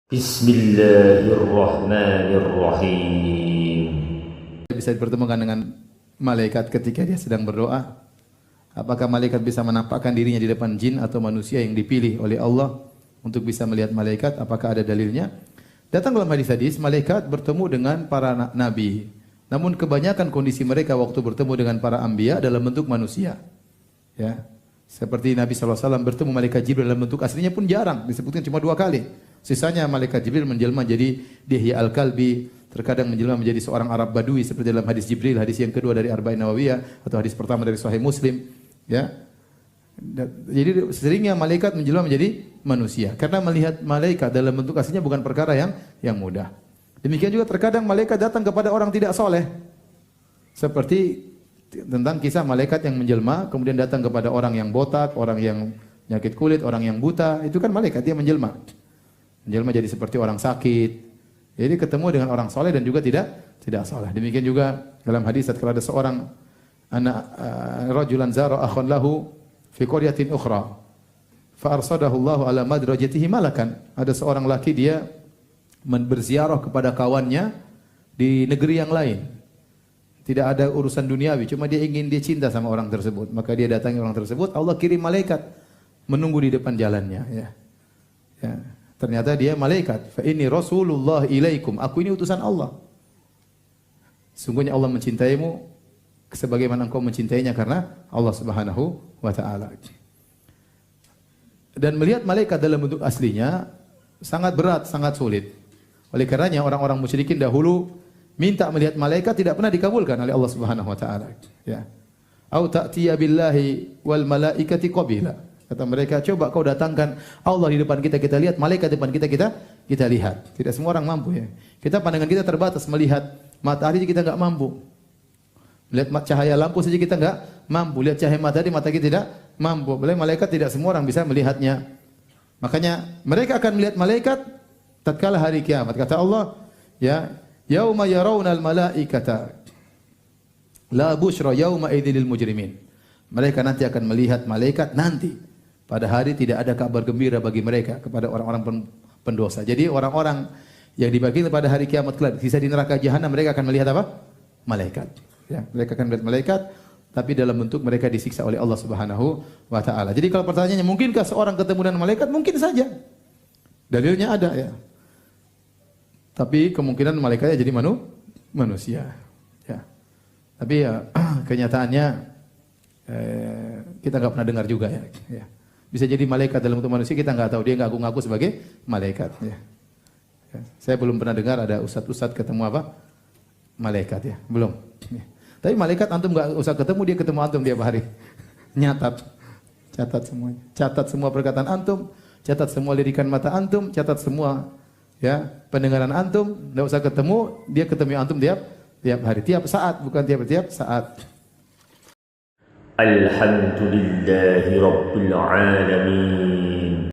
Bismillahirrahmanirrahim. Bisa dipertemukan dengan malaikat ketika dia sedang berdoa. Apakah malaikat bisa menampakkan dirinya di depan jin atau manusia yang dipilih oleh Allah untuk bisa melihat malaikat? Apakah ada dalilnya? Datang dalam hadis-hadis, malaikat bertemu dengan para nabi. Namun kebanyakan kondisi mereka waktu bertemu dengan para anbiya dalam bentuk manusia. Ya. Seperti Nabi SAW bertemu malaikat Jibril dalam bentuk aslinya pun jarang, disebutkan cuma 2 kali. Sisanya malaikat Jibril menjelma jadi Dihya al-Kalbi, terkadang menjelma menjadi seorang Arab Badui seperti dalam hadis Jibril, hadis yang kedua dari Arba'in Nawawiyah atau hadis pertama dari Sahih Muslim, ya. Jadi seringnya malaikat menjelma menjadi manusia karena melihat malaikat dalam bentuk aslinya bukan perkara yang mudah. Demikian juga terkadang malaikat datang kepada orang tidak soleh. Seperti tentang kisah malaikat yang menjelma kemudian datang kepada orang yang botak, orang yang penyakit kulit, orang yang buta, itu kan malaikat dia menjelma. Menjelma jadi seperti orang sakit. Jadi ketemu dengan orang soleh dan juga tidak soleh. Demikian juga dalam hadis kalau ada seorang anak rajulan zara akhon lahu fi qaryatin ukhra fa arsadahu Allahu ala madrajatihi malakan. Ada seorang laki dia berziarah kepada kawannya di negeri yang lain. Tidak ada urusan duniawi, cuma dia cinta sama orang tersebut. Maka dia datangi orang tersebut, Allah kirim malaikat menunggu di depan jalannya, ya. Ya. Ternyata dia malaikat. Fa inni Rasulullah ilaikum. Aku ini utusan Allah. Sungguhnya Allah mencintaimu sebagaimana engkau mencintainya karena Allah Subhanahu wa taala. Dan melihat malaikat dalam bentuk aslinya sangat berat, sangat sulit. Oleh karenanya orang-orang musyrikin dahulu minta melihat malaikat tidak pernah dikabulkan oleh Allah Subhanahu wa taala. Ya. Au ta'tiya billahi wal malaikati qabila. Kata mereka, coba kau datangkan Allah di depan kita, kita lihat, malaikat di depan kita, kita lihat. Tidak semua orang mampu, ya. Kita pandangan kita terbatas, melihat matahari kita enggak mampu. Melihat cahaya lampu saja kita enggak mampu. Lihat cahaya matahari mata kita tidak mampu. Boleh malaikat tidak semua orang bisa melihatnya. Makanya mereka akan melihat malaikat tatkala hari kiamat. Kata Allah, ya, yauma yarawnal malaikata la busyra yauma idzil mujrimin. Mereka nanti akan melihat malaikat nanti. Pada hari tidak ada kabar gembira bagi mereka kepada orang-orang pendosa. Jadi orang-orang yang dibagi pada hari kiamat kelak sisa di neraka jahanam mereka akan melihat apa? Malaikat. Ya, mereka akan melihat malaikat tapi dalam bentuk mereka disiksa oleh Allah Subhanahu wa taala. Jadi kalau pertanyaannya mungkinkah seorang ketemu dengan malaikat? Mungkin saja. Dalilnya ada, ya. Tapi kemungkinan malaikatnya jadi manusia. Ya. Tapi ya kenyataannya kita nggak pernah dengar juga, ya. Ya. Bisa jadi malaikat dalam bentuk manusia kita nggak tahu, dia nggak ngaku sebagai malaikat. Ya. Ya. Saya belum pernah dengar ada ustadz ketemu apa malaikat, ya, belum. Ya. Tapi malaikat antum nggak usah ketemu, dia ketemu antum tiap hari. Catat semuanya, catat semua perkataan antum, catat semua lirikan mata antum, catat semua, ya, pendengaran antum. Nggak usah ketemu, dia ketemu antum tiap hari, tiap saat, bukan tiap saat. Alhamdulillahi Rabbil Alamin.